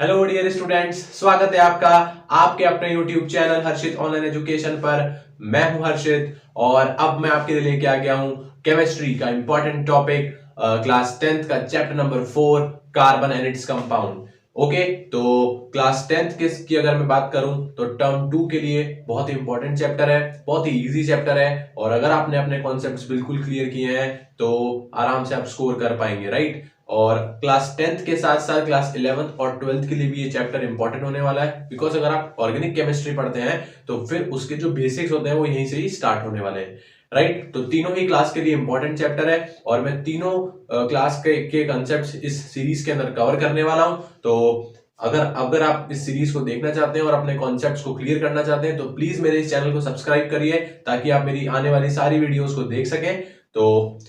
Hello dear students, स्वागत है आपका आपके अपने यूट्यूब चैनल हर्षित ऑनलाइन एजुकेशन पर। मैं हूं हर्षित और अब मैं आपके लिए लेके आ गया हूं केमिस्ट्री का इंपॉर्टेंट टॉपिक क्लास 10th का chapter number 4 carbon and its compound. Okay, तो क्लास 10th की अगर मैं बात करूं तो टर्म 2 के लिए बहुत ही इंपॉर्टेंट चैप्टर है, बहुत ही इजी चैप्टर है और अगर आपने अपने कॉन्सेप्ट्स बिल्कुल क्लियर किए हैं तो आराम से आप स्कोर कर पाएंगे, राइट। और क्लास 10th के साथ साथ क्लास 11th और 12th के लिए भी ये चैप्टर इंपॉर्टेंट होने वाला है, बिकॉज अगर आप ऑर्गेनिक केमिस्ट्री पढ़ते हैं तो फिर उसके जो बेसिक्स होते हैं वो यहीं से ही स्टार्ट होने वाले हैं, राइट। तो तीनों ही क्लास के लिए इंपॉर्टेंट चैप्टर है और मैं तीनों क्लास के कंसेप्ट इस सीरीज के अंदर कवर करने वाला हूं। तो अगर आप इस सीरीज को देखना चाहते हैं और अपने कॉन्सेप्ट्स को क्लियर करना चाहते हैं तो प्लीज मेरे इस चैनल को सब्सक्राइब करिए ताकि आप मेरी आने वाली सारी वीडियोस को देख सकें। तो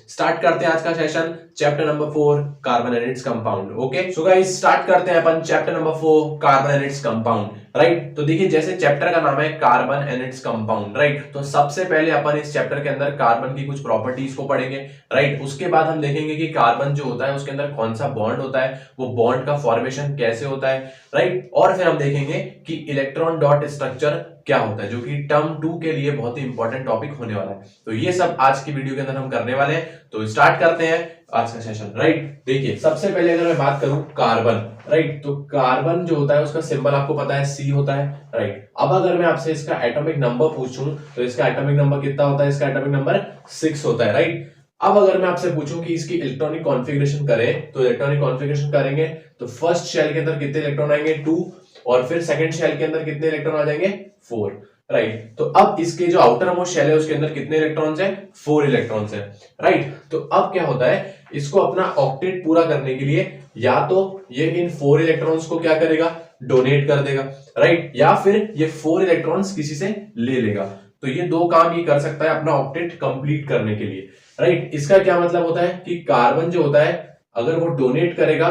स्टार्ट करते हैं आज का session, chapter number 4 carbon and its compound. Okay, so guys start करते हैं अपन chapter number 4 carbon and its compound, right. तो देखिए, जैसे चैप्टर का नाम है carbon and its compound, right, तो सबसे पहले अपन इस चैप्टर के अंदर कार्बन की कुछ प्रॉपर्टीज को पढ़ेंगे, राइट। उसके बाद हम देखेंगे कि कार्बन जो होता है उसके अंदर कौन सा बॉन्ड होता है, वो बॉन्ड का फॉर्मेशन कैसे होता है, राइट। और फिर हम देखेंगे कि इलेक्ट्रॉन डॉट स्ट्रक्चर क्या होता है, जो कि टर्म 2 के लिए बहुत ही इंपॉर्टेंट टॉपिक होने वाला है। तो ये सब आज की वीडियो के अंदर हम करने वाले हैं, तो स्टार्ट करते हैं आज का सेशन, राइट। देखिए, सबसे पहले अगर मैं बात करूं कार्बन, राइट, तो कार्बन जो होता है उसका सिंबल आपको पता है C होता है, राइट। अब अगर मैं आपसे इसका एटॉमिक नंबर पूछूं तो इसका एटॉमिक नंबर कितना होता है, इसका एटॉमिक नंबर 6 होता है, राइट। अब अगर मैं आपसे पूछूं कि इसकी इलेक्ट्रॉनिक कॉन्फ़िगरेशन करें तो इलेक्ट्रॉनिक कॉन्फ़िगरेशन करेंगे तो फर्स्ट शेल के अंदर कितने इलेक्ट्रॉन आएंगे 2 और फिर सेकंड शेल के अंदर कितने इलेक्ट्रॉन आ जाएंगे 4, राइट। तो अब इसके जो आउटर मोस्ट शेल है उसके अंदर कितने इलेक्ट्रॉन्स हैं 4 इलेक्ट्रॉन्स हैं, राइट। तो अब क्या होता है, इसको अपना ऑक्टेट पूरा करने के लिए या तो ये इन 4 इलेक्ट्रॉन्स को क्या करेगा, डोनेट कर देगा, राइट, या फिर ये 4 इलेक्ट्रॉन्स किसी से ले लेगा। तो ये दो काम ये कर सकता है अपना ऑक्टेट कंप्लीट करने के लिए, राइट। इसका क्या मतलब होता है कि कार्बन जो होता है अगर वो डोनेट करेगा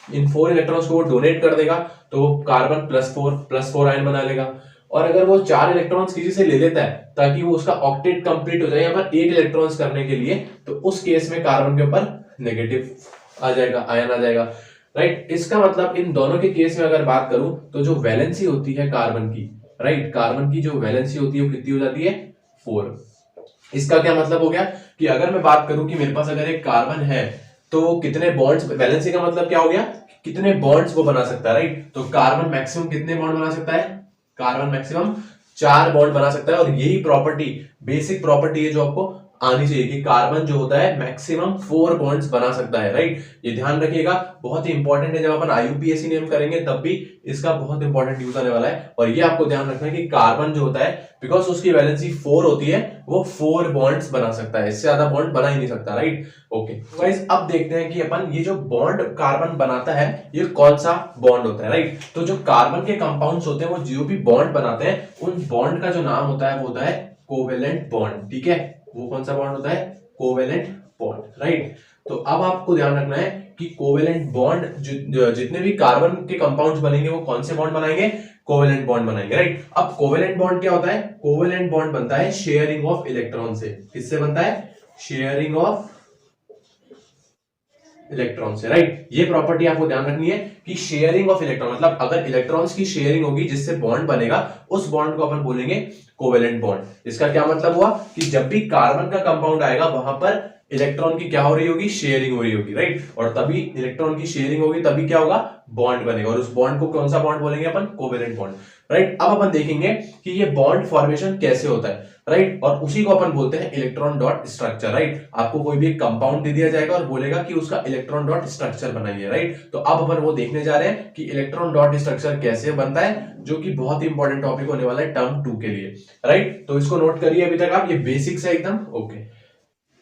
इन 4 इलेक्ट्रॉन्स को, वो डोनेट कर देगा तो कार्बन +4 आयन बना लेगा। और अगर वो 4 इलेक्ट्रॉन्स किसी से ले लेता है ताकि वो उसका ऑक्टेट कंप्लीट हो जाए यहाँ पर 8 इलेक्ट्रॉन्स करने के लिए, तो उस केस में कार्बन के ऊपर नेगेटिव आ जाएगा, आयन आ जाएगा, राइट। इसका मतलब इन दोनों के केस में अगर बात करूं तो जो वैलेंसी होती है कार्बन की, राइट, कार्बन की जो वैलेंसी होती है वो कितनी हो जाती है 4। इसका क्या मतलब हो गया कि अगर मैं बात करूं कि मेरे पास अगर एक कार्बन है तो कितने बॉन्ड्स, वैलेंसी का मतलब क्या हो गया, कितने बॉन्ड्स वो बना सकता है, राइट। तो कार्बन मैक्सिमम कितने बॉन्ड बना सकता है, कार्बन मैक्सिमम 4 बॉन्ड बना सकता है। और यही प्रॉपर्टी बेसिक प्रॉपर्टी है जो आपको आनी चाहिए कि कार्बन जो होता है मैक्सिमम 4 बॉन्ड्स बना सकता है, राइट। ये ध्यान रखिएगा, बहुत ही इंपॉर्टेंट है। जब अपन आईयूपीएसी नेम करेंगे तब भी इसका बहुत इंपॉर्टेंट यूज आने वाला है। और ये आपको ध्यान रखना है कि कार्बन जो होता है बिकॉज उसकी वैलेंसी 4 होती है, वो 4 बॉन्ड्स बना सकता है, इससे ज्यादा बॉन्ड बना ही नहीं सकता, राइट। ओके गाइस, अब देखते हैं कि अपन ये जो बॉन्ड कार्बन बनाता है ये कौन सा बॉन्ड होता है, राइट। तो जो कार्बन के कंपाउंड्स होते हैं वो जो भी बॉन्ड बनाते हैं उन बॉन्ड का जो नाम होता है वो होता है कोवेलेंट बॉन्ड, ठीक है। वो कौन सा बॉन्ड होता है, कोवेलेंट बॉन्ड, राइट। तो अब आपको ध्यान रखना है कि कोवेलेंट बॉन्ड जितने भी कार्बन के कंपाउंड्स बनेंगे वो कौन से बॉन्ड बनाएंगे, कोवेलेंट बॉन्ड बनाएंगे, राइट। अब कोवेलेंट बॉन्ड क्या होता है, कोवेलेंट बॉन्ड बनता है शेयरिंग ऑफ इलेक्ट्रॉन से। किससे बनता है, शेयरिंग ऑफ इलेक्ट्रॉन से, राइट। ये प्रॉपर्टी आपको ध्यान रखनी है कि शेयरिंग ऑफ इलेक्ट्रॉन मतलब अगर इलेक्ट्रॉन्स की शेयरिंग होगी जिससे बॉन्ड बनेगा उस बॉन्ड को अपन बोलेंगे कोवेलेंट बॉन्ड। इसका क्या मतलब हुआ कि जब भी कार्बन का कंपाउंड आएगा वहां पर इलेक्ट्रॉन की क्या हो रही होगी, शेयरिंग हो रही होगी, राइट। और तभी इलेक्ट्रॉन की शेयरिंग होगी तभी क्या होगा, बॉन्ड बनेगा। और उस बॉन्ड को कौन सा बॉन्ड बोलेंगे अपन, कोवेलेंट बॉन्ड, राइट। अब अपन देखेंगे कि ये बॉन्ड फॉर्मेशन कैसे होता है, राइट। और उसी को अपन बोलते हैं इलेक्ट्रॉन डॉट स्ट्रक्चर, राइट। आपको कोई भी एक कंपाउंड दे दिया जाएगा और बोलेगा कि उसका इलेक्ट्रॉन डॉट स्ट्रक्चर बनाइए, राइट। तो अब अपन वो देखने जा रहे हैं कि इलेक्ट्रॉन डॉट स्ट्रक्चर कैसे बनता है, जो कि बहुत ही इंपॉर्टेंट टॉपिक होने वाला है टर्म 2 के लिए, राइट। तो इसको नोट करिए अभी तक आप, ये बेसिक्स है एकदम, ओके।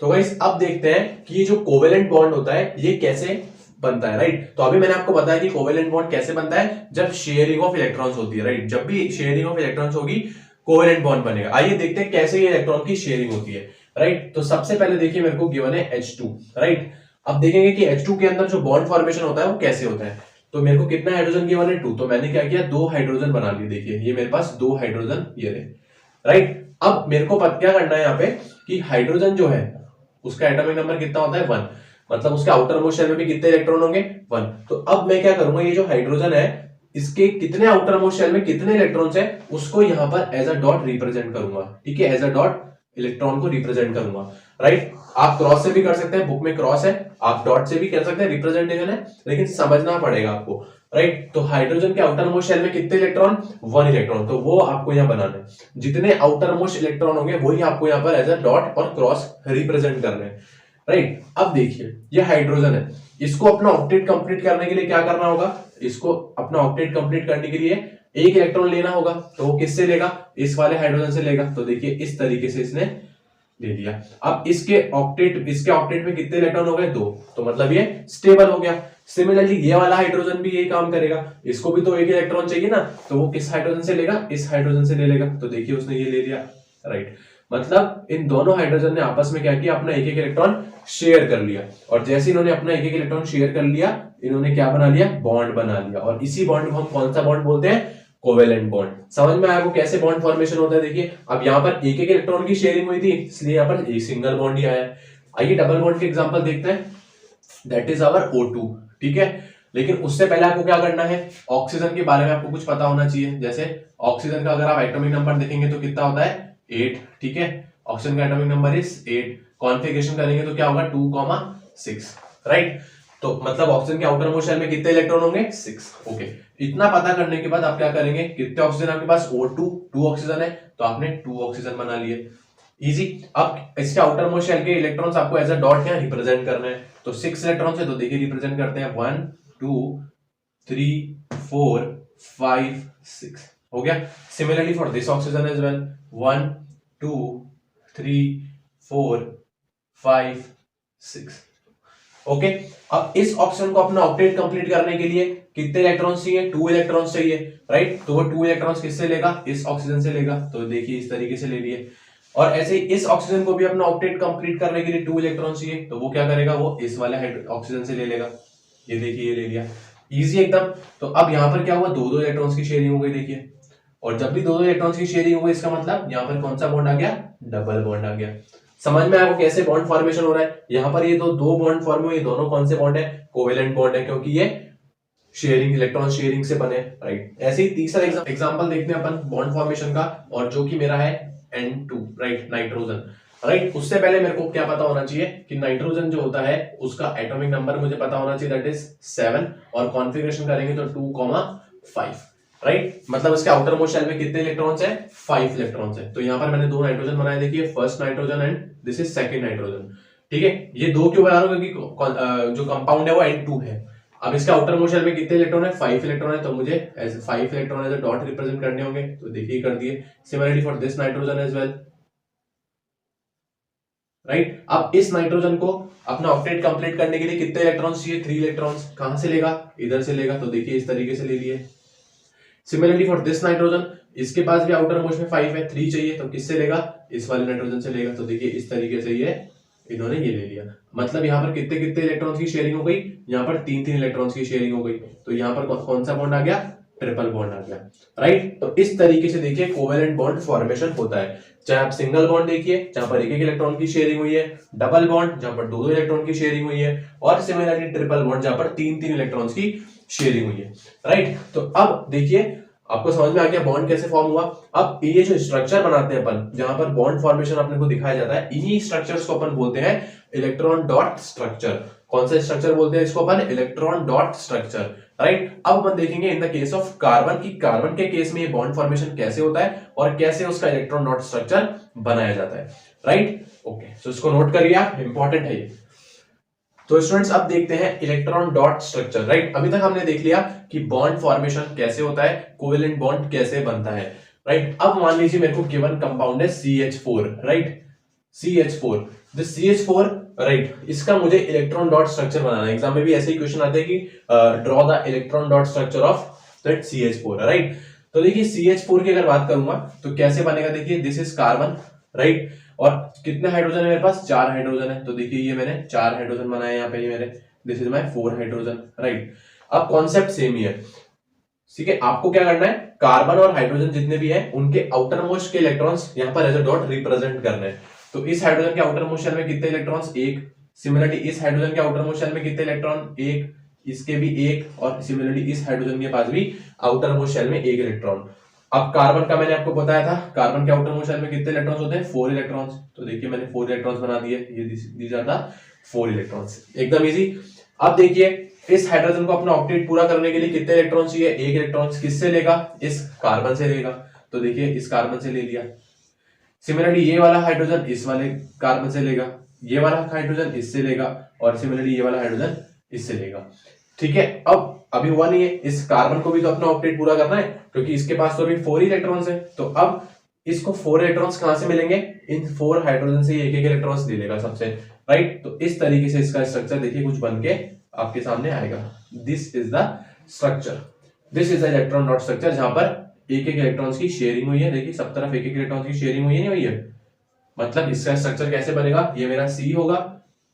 तो गाइस अब देखते हैं कि ये जो कोवेलेंट बॉन्ड होता है ये कैसे बनता है, राइट। तो अभी मैंने आपको बताया कि कोवेलेंट बॉन्ड कैसे बनता है, जब शेयरिंग ऑफ इलेक्ट्रॉन्स होती है, राइट। जब भी शेयरिंग ऑफ इलेक्ट्रॉन्स होगी कोवेलेंट बॉन्ड बनेगा। आइए देखते हैं कैसे ये इलेक्ट्रॉन की शेयरिंग होती है, राइट। तो सबसे पहले देखिए मेरे को गिवन है H2, राइट। अब देखेंगे कि H2 के अंदर जो बॉन्ड फॉर्मेशन होता है वो कैसे होता है। तो मेरे को कितना हाइड्रोजन गिवन है 2, तो मैंने क्या किया 2 हाइड्रोजन बना लिए। देखिए ये मेरे पास 2 हाइड्रोजन ये रहे, राइट। अब मेरे को क्या करना है यहाँ पे कि हाइड्रोजन जो है उसका एटॉमिक नंबर कितना होता है 1। मतलब उसके आउटर मोस्ट शेल में भी कितने इलेक्ट्रॉन होंगे, 1। तो अब मैं क्या करूंगा, ये जो हाइड्रोजन है इसके कितने आउटर मोस्ट शेल में कितने इलेक्ट्रॉन्स है उसको यहां पर एज अ डॉट रिप्रेजेंट करूंगा, ठीक है, एज अ डॉट इलेक्ट्रॉन को रिप्रेजेंट करूंगा, राइट। आप क्रॉस से भी कर सकते हैं, बुक में क्रॉस है, आप डॉट से भी कर सकते हैं, रिप्रेजेंटेशन है, लेकिन समझना पड़ेगा आपको, राइट। तो हाइड्रोजन के आउटर मोस्ट शेल में कितने इलेक्ट्रॉन, 1 इलेक्ट्रॉन, तो वो आपको यहाँ बनाना है। जितने आउटर मोस्ट इलेक्ट्रॉन होंगे वही आपको यहाँ पर एज अ डॉट और क्रॉस रिप्रेजेंट करने हैं, राइट। अब देखिए ये हाइड्रोजन है, इसको अपना ऑक्टेट कंप्लीट करने के लिए क्या करना होगा, इसको अपना ऑक्टेट कंप्लीट करने के लिए एक इलेक्ट्रॉन लेना होगा, तो वो किससे लेगा, इस वाले हाइड्रोजन से लेगा। तो देखिए इस तरीके से इसने ले लिया। अब इसके ऑक्टेट में कितने इलेक्ट्रॉन हो गए, 2, तो मतलब ये स्टेबल हो गया। सिमिलरली ये वाला हाइड्रोजन भी यही काम करेगा, इसको भी तो एक इलेक्ट्रॉन चाहिए ना, तो वो किस हाइड्रोजन से लेगा, इस हाइड्रोजन से ले लेगा। तो देखिए उसने ये ले लिया, राइट। मतलब इन दोनों हाइड्रोजन ने आपस में क्या किया, अपना एक एक इलेक्ट्रॉन शेयर कर लिया, और जैसे इन्होंने अपना एक एक इलेक्ट्रॉन शेयर कर लिया, इन्होंने क्या बना लिया, बॉन्ड बना लिया। और इसी बॉन्ड को हम कौन सा बॉन्ड बोलते हैं, कोवेलेंट बॉन्ड। समझ में आया वो कैसे बॉन्ड फॉर्मेशन होता है। देखिए अब यहाँ पर एक एक इलेक्ट्रॉन की शेयरिंग हुई थी, इसलिए यहाँ पर एक सिंगल बॉन्ड ही आया। आइए डबल बॉन्ड के एग्जांपल देखते हैं, दैट इज आवर O2, ठीक है। लेकिन उससे पहले आपको क्या करना है, ऑक्सीजन के बारे में आपको कुछ पता होना चाहिए। जैसे ऑक्सीजन का अगर आप एटॉमिक नंबर देखेंगे तो कितना होता है, 8, ठीक है। ऑक्सीजन का एटॉमिक नंबर इज 8। कॉन्फ़िगरेशन करेंगे तो क्या होगा, 2,6, राइट। तो मतलब ऑक्सीजन के आउटर मोस्ट शेल में कितने इलेक्ट्रॉन होंगे, 6, ओके। इतना पता करने के बाद आप क्या करेंगे, कितने ऑक्सीजन आपके पास, O2, 2 ऑक्सीजन है, तो आपने 2 ऑक्सीजन बना लिए, इजी। अब इसके आउटर मोस्ट शेल के इलेक्ट्रॉन्स आपको एज अ डॉट यहाँ रिप्रेजेंट करना है। तो 6 इलेक्ट्रॉन्स है, तो देखिए रिप्रेजेंट करते हैं 1 2 3 4 5 6, हो गया। Similarly for this oxygen as well, 1 2 3 4 5 6, okay. अब इस ऑक्सीजन को अपना ऑक्टेट कंप्लीट करने के लिए कितने इलेक्ट्रॉन्स चाहिए, 2 इलेक्ट्रॉन्स चाहिए, राइट। तो वो 2 इलेक्ट्रॉन्स किससे लेगा, इस ऑक्सीजन से लेगा। तो देखिए इस तरीके से ले लिए। और ऐसे ही इस ऑक्सीजन को भी अपना ऑक्टेट कंप्लीट करने के लिए 2 इलेक्ट्रॉन्स चाहिए, तो वो क्या करेगा, वो इस वाले ऑक्सीजन से ले लेगा। ये देखिए ये ले लिया, इजी एकदम। तो अब यहाँ पर क्या हुआ, 2-2 इलेक्ट्रॉन्स की शेयरिंग हो गई, देखिए। और जब भी 2-2 इलेक्ट्रॉन्स की शेयरिंग हो गई, इसका मतलब यहाँ पर कौन सा बॉन्ड आ गया, डबल बॉन्ड आ गया। समझ में आपको कैसे बॉन्ड फॉर्मेशन हो रहा है। यहाँ पर ये दो बॉन्ड फॉर्म हुए, ये दोनों कौन से बॉन्ड है, कोवेलेंट बॉन्ड है, क्योंकि ये शेयरिंग, इलेक्ट्रॉन शेयरिंग से बने, राइट। ऐसे ही तीसरा एग्जांपल देखते हैं अपन बॉन्ड फॉर्मेशन का, और जो कि मेरा है N2, राइट, नाइट्रोजन, राइट। उससे पहले मेरे को क्या पता होना चाहिए कि नाइट्रोजन जो होता है उसका एटॉमिक नंबर मुझे पता होना चाहिए, दैट इज 7, और कॉन्फ़िगरेशन करेंगे तो 2,5, राइट। मतलब इसके आउटर मोस्ट शेल में कितने इलेक्ट्रॉन्स है, 5 इलेक्ट्रॉन्स है। तो यहाँ पर मैंने 2 नाइट्रोजन बनाए, देखिए first nitrogen and this is second nitrogen, ठीक है। ये 2 क्यों बना रहा हूं, क्योंकि जो कंपाउंड है वो N2 है। अब इसके आउटर मोस्ट शेल में कितने इलेक्ट्रॉन है, 5 इलेक्ट्रॉन है, तो मुझे as 5 electron as a dot represent करने होंगे, तो देखिए कर दिए। Similarly for this nitrogen as well, right. अब इस नाइट्रोजन को अपना ऑक्टेट कंप्लीट करने के लिए कितने इलेक्ट्रॉन्स चाहिए, 3 इलेक्ट्रॉन्स। कहां से लेगा, इधर से लेगा, तो देखिए इस तरीके से ले लिए। सिमिलरली फॉर दिस नाइट्रोजन, इसके पास भी आउटर मोस्ट में 5 है, 3 चाहिए, तो किससे लेगा, इस वाले नाइट्रोजन से लेगा। तो देखिए इस तरीके से ये इन्होंने ये ले लिया। मतलब यहाँ पर कितने कितने इलेक्ट्रॉन्स की शेयरिंग हो गई, यहाँ पर 3-3 इलेक्ट्रॉन्स की शेयरिंग हो गई। तो यहाँ पर कौन सा बॉन्ड आ गया, ट्रिपल बॉन्ड आ गया, राइट। तो इस तरीके से देखिए कोवेलेंट बॉन्ड फॉर्मेशन होता है। चाहे आप सिंगल बॉन्ड देखिए जहां पर एक इलेक्ट्रॉन की शेयरिंग हुई है, डबल बॉन्ड जहां पर 2-2 इलेक्ट्रॉन की शेयरिंग हुई है, और सिमिलरली ट्रिपल बॉन्ड जहां पर 3-3 इलेक्ट्रॉन्स की शेयरिंग हुई है, राइट। तो अब देखिए आपको समझ में आ गया बॉन्ड कैसे फॉर्म हुआ। अब ये जो स्ट्रक्चर बनाते हैं अपन, जहां पर बॉन्ड फॉर्मेशन अपने को दिखाया जाता है, इन्हीं स्ट्रक्चर्स को अपन बोलते हैं इलेक्ट्रॉन डॉट स्ट्रक्चर। कौन सा स्ट्रक्चर बोलते हैं इसको अपन, इलेक्ट्रॉन डॉट स्ट्रक्चर, राइट। अब अपन देखेंगे in the case of carbon की कार्बन के केस में ये बॉन्ड फॉर्मेशन कैसे होता है और कैसे उसका इलेक्ट्रॉन डॉट स्ट्रक्चर बनाया जाता है, राइट। ओके, सो इसको नोट करिए आप, इंपॉर्टेंट है ये। तो स्टूडेंट्स अब देखते हैं इलेक्ट्रॉन डॉट स्ट्रक्चर, राइट। अभी तक हमने देख लिया कि बॉन्ड फॉर्मेशन कैसे होता है, कोवेलेंट बॉन्ड कैसे बनता है, राइट। अब मान लीजिए मेरे को गिवन कंपाउंड है CH4, right, CH4। This CH4, right, इसका मुझे इलेक्ट्रॉन डॉट स्ट्रक्चर बनाना है। एग्जाम में भी ऐसे ही क्वेश्चन आते हैं कि draw the electron dot structure of that CH4, right. तो देखिए CH4 की अगर बात करूंगा तो कैसे बनेगा, देखिए दिस इज कार्बन, राइट। और कितने हाइड्रोजन है मेरे पास, 4 हाइड्रोजन है। तो देखिए ये मैंने 4 हाइड्रोजन बनाए यहाँ पे, ये मेरे, this is my 4 hydrogen, right. अब कॉन्सेप्ट सेम ही है, ठीक है। आपको क्या करना है, कार्बन और हाइड्रोजन जितने भी हैं उनके आउटर मोस्ट के इलेक्ट्रॉन्स यहाँ पर एज अ डॉट रिप्रेजेंट करने हैं। तो इस हाइड्रोजन के आउटर मोस्ट शेल में कितने इलेक्ट्रॉन्स, 1, सिमिलरली इस हाइड्रोजन के आउटर मोस्ट शेल में कितने इलेक्ट्रॉन, एक, इसके भी एक, और सिमिलरली इस हाइड्रोजन के पास भी आउटर मोस्ट शेल में एक इलेक्ट्रॉन। अब कार्बन का मैंने आपको बताया था, कार्बन के आउटर मोस्ट शेल में कितने इलेक्ट्रॉन्स होते हैं, 4 इलेक्ट्रॉन्स। तो देखिए मैंने 4 इलेक्ट्रॉन्स बना दिए, ये दीज आर द 4 इलेक्ट्रॉन्स, एकदम इजी। अब देखिए इस हाइड्रोजन को अपना ऑक्टेट पूरा करने के लिए कितने इलेक्ट्रॉन चाहिए, एक इलेक्ट्रॉन। किससे लेगा, इस कार्बन से लेगा। तो देखिए इस कार्बन से ले लिया। सिमिलरली ये वाला हाइड्रोजन इस वाले कार्बन से लेगा, ये वाला हाइड्रोजन इससे लेगा, और सिमिलरली ये वाला हाइड्रोजन इससे लेगा। ठीक है, अब अभी हुआ नहीं है, इस कार्बन को भी तो अपना ऑक्टेट पूरा करना है, क्योंकि इसके पास तो अभी 4 इलेक्ट्रॉन्स है। तो अब इसको 4 इलेक्ट्रॉन्स कहां से मिलेंगे, इन 4 हाइड्रोजन से एक एक इलेक्ट्रॉन्स ले लेगा सबसे, राइट। तो इस तरीके से इसका स्ट्रक्चर देखिए कुछ बन के आपके सामने आएगा। This is the structure, this is the electron dot structure, जहां पर एक एक इलेक्ट्रॉन्स की शेयरिंग हुई है। देखिए सब तरफ एक एक इलेक्ट्रॉन्स की शेयरिंग हुई है, नहीं हुई है। मतलब इसका स्ट्रक्चर कैसे बनेगा, ये मेरा C होगा,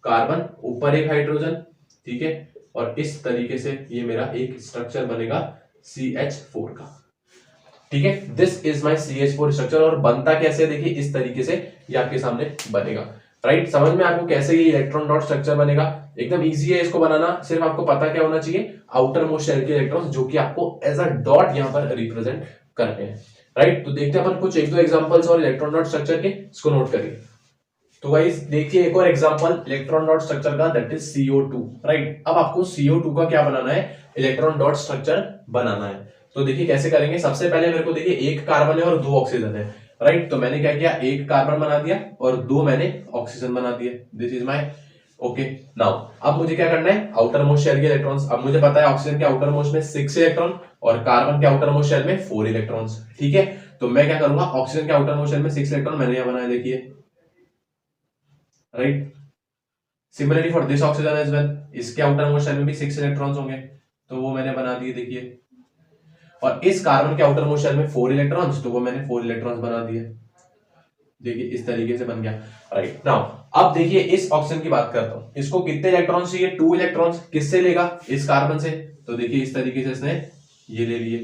कार्बन, ऊपर एक हाइड्रोजन, ठीक है, और इस तरीके से ये मेरा एक स्ट्रक्चर बनेगा CH4 का। ठीक है, this is my CH4 structure. और बनता कैसे, देखिए इस तरीके से ये आपके सामने बनेगा, राइट। समझ में आपको कैसे ये इलेक्ट्रॉन डॉट स्ट्रक्चर बनेगा, एकदम इजी है इसको बनाना। सिर्फ आपको पता क्या होना चाहिए, आउटर मोस्ट शेल के इलेक्ट्रॉन्स, जो कि आपको एज अ डॉट यहां पर रिप्रेजेंट करने हैं, राइट। तो देखते हैं अपन कुछ एक दो एग्जांपल्स और इलेक्ट्रॉन डॉट स्ट्रक्चर के, इसको नोट करिए। तो गाइस देखिए एक और एग्जांपल इलेक्ट्रॉन डॉट स्ट्रक्चर का, दैट इज CO2, राइट। अब आपको CO2 का क्या बनाना है, इलेक्ट्रॉन डॉट स्ट्रक्चर बनाना है। तो देखिए कैसे करेंगे, सबसे पहले मेरे को देखिए एक कार्बन है और 2 ऑक्सीजन है, राइट। तो मैंने क्या किया, एक कार्बन बना दिया और 2 मैंने ऑक्सीजन बना दिए। This is my okay. Now अब मुझे क्या करना है, आउटर मोस्ट शेल के इलेक्ट्रॉन्स। अब मुझे पता है ऑक्सीजन के आउटर मोस्ट में 6 इलेक्ट्रॉन और कार्बन के आउटर मोस्ट शेल में 4 इलेक्ट्रॉन्स, ठीक है। तो मैं क्या करूंगा, ऑक्सीजन के आउटर मोस्ट शेल में 6 इलेक्ट्रॉन मैंने यहां बनाया, देखिए, right. Similarly for this oxygen as well, इसके आउटर मोस्ट शेल में भी 6 इलेक्ट्रॉन्स होंगे, तो वो मैंने बना दिए, देखिए। और इस कार्बन के आउटर मोस्ट शेल में 4 इलेक्ट्रॉन्स, तो वो मैंने 4 इलेक्ट्रॉन्स बना दिए, देखिए इस तरीके से बन गया, राइट। नाउ अब देखिए इस ऑक्सीजन की बात करता हूं, इसको कितने इलेक्ट्रॉन्स चाहिए, 2 इलेक्ट्रॉन्स। किससे लेगा, इस कार्बन से। तो देखिए इस तरीके से इसने ये ले लिए,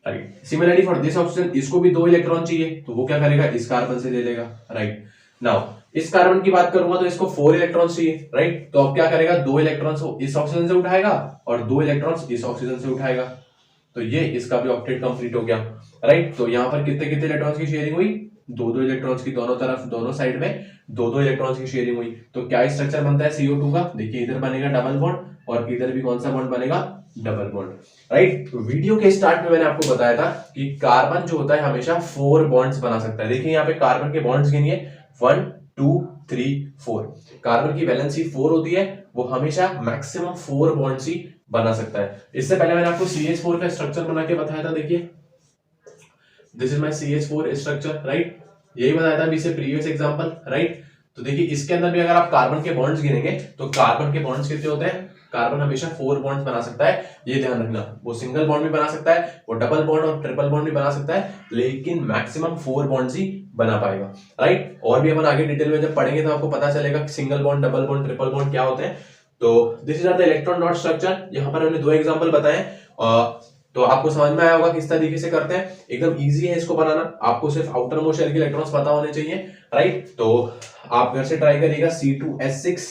right. Similarly for this oxygen, इसको भी 2 इलेक्ट्रॉन चाहिए, तो वो क्या करेगा, इस कार्बन से ले लेगा, राइट। नाउ इस कार्बन की बात करूंगा तो इसको 4 इलेक्ट्रॉन्स चाहिए, राइट। तो अब क्या करेगा, 2 इलेक्ट्रॉन्स इस ऑक्सीजन से उठाएगा और 2 इलेक्ट्रॉन्स इस ऑक्सीजन से उठाएगा, तो ये इसका भी ऑक्टेट कंप्लीट हो गया, राइट। तो यहां पर कितने कितने इलेक्ट्रॉन्स की शेयरिंग हुई, 2-2 इलेक्ट्रॉन्स की दोनों तरफ, दोनों साइड में 2-2 इलेक्ट्रॉन्स की शेयरिंग हुई। तो क्या स्ट्रक्चर बनता है CO2 का, देखिए इधर बनेगा डबल बॉन्ड और इधर भी कौन सा बॉन्ड बनेगा, डबल बॉन्ड, राइट। तो वीडियो के स्टार्ट में मैंने आपको बताया था कि कार्बन जो होता है हमेशा 4 बॉन्ड्स बना सकता है। देखिए यहाँ पे कार्बन के बॉन्ड्स गिनिए, 1 2 3 4। कार्बन की वैलेंसी 4 होती है, वो हमेशा मैक्सिमम 4 बॉन्ड्स ही बना सकता है। इससे पहले मैंने आपको CH4 का स्ट्रक्चर बना के बताया था, देखिए this is my CH4 structure, right. यही बताया था अभी से प्रीवियस एग्जांपल, राइट। तो देखिए इसके अंदर भी अगर आप कार्बन के बॉन्ड्स गिनेंगे तो कार्बन के बॉन्ड्स कितने होते हैं, कार्बन हमेशा 4 बॉन्ड्स बना सकता है, ये ध्यान रखना। वो सिंगल बॉन्ड भी बना सकता है, वो डबल बॉन्ड और ट्रिपल बॉन्ड भी बना सकता है, लेकिन मैक्सिमम 4 बॉन्ड्स ही बना पाएगा, राइट। और भी अपन आगे डिटेल में जब पढ़ेंगे तो आपको पता चलेगा single bond, double bond, triple bond क्या होते हैं। तो this is the electron dot structure. यहाँ पर हमने 2 एग्जांपल बताए, तो आपको समझ में आया होगा किस तरीके से करते हैं, एकदम इजी है इसको बनाना। आपको सिर्फ आउटर मोस्ट शेल के इलेक्ट्रॉन्स पता होने चाहिए, राइट। तो आप घर से ट्राई करिएगा C2H6,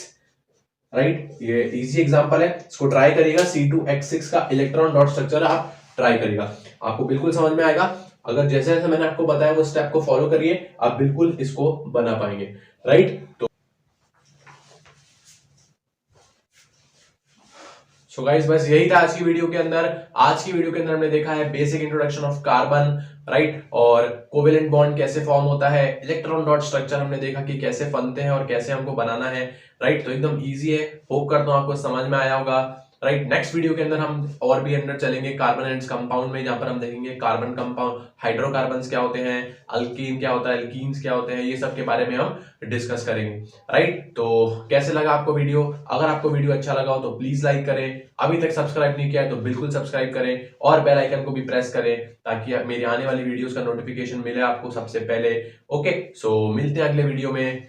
राइट, ये इजी एग्जांपल है, इसको ट्राई करिएगा। C2H6 का इलेक्ट्रॉन डॉट स्ट्रक्चर आप ट्राई करिएगा, आपको बिल्कुल समझ में आएगा। अगर जैसे जैसे मैंने आपको बताया वो स्टेप को फॉलो करिए, आप बिल्कुल इसको बना पाएंगे, राइट। सो गाइस बस यही था आज की वीडियो के अंदर। आज की वीडियो के अंदर हमने देखा है basic introduction of carbon, right, और कोवेलेंट बॉन्ड कैसे फॉर्म होता है, इलेक्ट्रॉन डॉट स्ट्रक्चर हमने देखा कि कैसे बनते हैं और कैसे हमको बनाना है, राइट। तो एकदम इजी है, होप करता हूं आपको समझ में आया होगा, राइट। नेक्स्ट वीडियो के अंदर हम और भी अंदर चलेंगे कार्बन एंड कंपाउंड में, जहां पर हम देखेंगे कार्बन कंपाउंड, हाइड्रोकार्बन्स क्या होते हैं, अल्कीन क्या होता है, एल्कीन्स क्या होते हैं, ये सब के बारे में हम डिस्कस करेंगे, राइट। तो कैसे लगा आपको वीडियो, अगर आपको वीडियो अच्छा लगा हो तो प्लीज लाइक करें, अभी तक सब्सक्राइब नहीं किया है तो बिल्कुल सब्सक्राइब करें और बेल आइकन को भी प्रेस करें ताकि मेरी आने वाली वीडियोस का नोटिफिकेशन मिले आपको सबसे पहले। ओके, सो मिलते हैं अगले वीडियो में,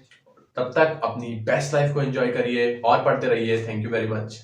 तब तक अपनी बेस्ट लाइफ को एंजॉय करिए और पढ़ते रहिए। Thank you very much.